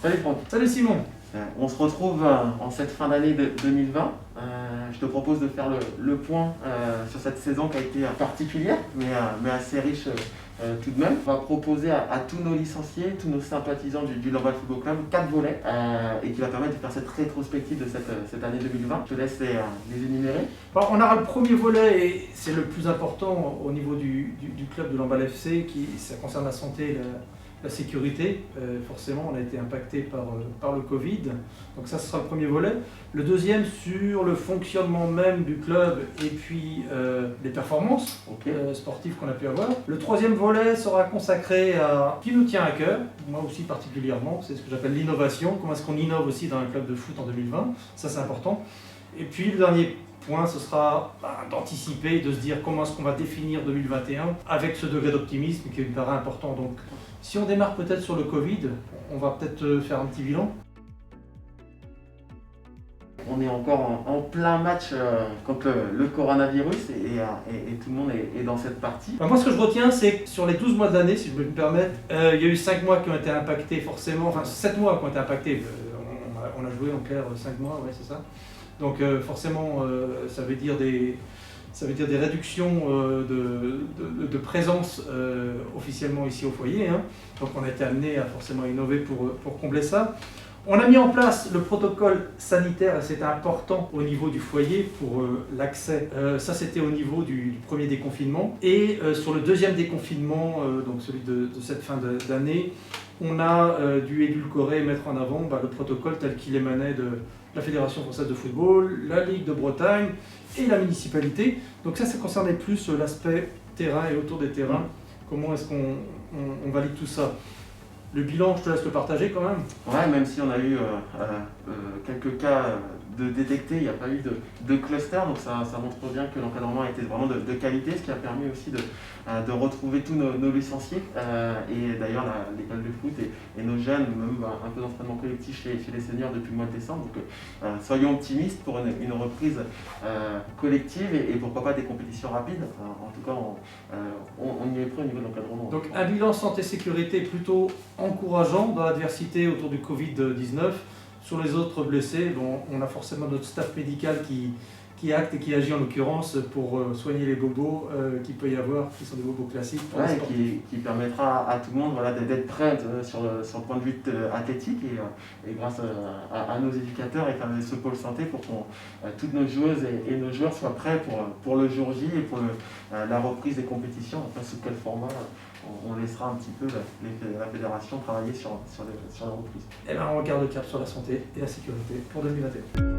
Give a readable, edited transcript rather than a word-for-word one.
Salut Franck. Salut Simon. On se retrouve en cette fin d'année 2020. Je te propose de faire le point sur cette saison qui a été particulière, mais assez riche tout de même. On va proposer à tous nos licenciés, tous nos sympathisants du Lamballe Football Club, 4 volets et qui va permettre de faire cette rétrospective de cette année 2020. Je te laisse les énumérer. Bon, on aura le premier volet et c'est le plus important au niveau du club de Lamballe FC, ça concerne la santé et la sécurité. Forcément, on a été impacté par le Covid, donc ça ce sera le premier volet. Le deuxième sur le fonctionnement même du club et puis les performances sportives qu'on a pu avoir. Le troisième volet sera consacré à ce qui nous tient à cœur, moi aussi particulièrement, c'est ce que j'appelle l'innovation, comment est-ce qu'on innove aussi dans un club de foot en 2020, ça c'est important. Et puis le dernier point, ce sera d'anticiper, de se dire comment est-ce qu'on va définir 2021 avec ce degré d'optimisme qui me paraît important. Donc, si on démarre peut-être sur le Covid, on va peut-être faire un petit bilan. On est encore en plein match contre le coronavirus et tout le monde est dans cette partie. Moi, ce que je retiens, c'est que sur les 12 mois de l'année, si je peux me permettre, il y a eu 5 mois qui ont été impactés forcément, enfin 7 mois qui ont été impactés. On a joué en clair 5 mois, ouais, c'est ça. Donc forcément, ça veut dire des réductions de présence officiellement ici au foyer. Hein. Donc on a été amené à forcément innover pour combler ça. On a mis en place le protocole sanitaire et c'était important au niveau du foyer pour l'accès. Ça c'était au niveau du premier déconfinement. Et sur le deuxième déconfinement, donc celui de cette fin d'année, on a dû édulcorer et mettre en avant le protocole tel qu'il émanait de la Fédération française de football, la Ligue de Bretagne et la municipalité. Donc ça concernait plus l'aspect terrain et autour des terrains. Comment est-ce qu'on valide tout ça? Le bilan, je te laisse le partager quand même. Ouais, même si on a eu quelques cas de détectés, il n'y a pas eu de cluster, donc ça montre bien que l'encadrement a été vraiment de qualité, ce qui a permis aussi de retrouver tous nos licenciés et d'ailleurs l'école de foot et nos jeunes, même un peu d'entraînement collectif chez les seniors depuis le mois de décembre. Donc soyons optimistes pour une reprise collective et pourquoi pas des compétitions rapides. En tout cas, on y est prêt au niveau de l'encadrement. Donc un bilan santé-sécurité plutôt encourageant dans l'adversité autour du Covid-19. Sur les autres blessés, on a forcément notre staff médical qui acte et qui agit en l'occurrence pour soigner les bobos qu'il peut y avoir, qui sont des bobos classiques. Qui permettra à tout le monde d'être prêt sur le point de vue athlétique et grâce à nos éducateurs et à ce pôle santé pour que toutes nos joueuses et nos joueurs soient prêts pour le jour J et pour la reprise des compétitions. Enfin, sous quel format on laissera un petit peu la fédération travailler sur la reprise. Et on regarde le cap sur la santé et la sécurité pour 2021.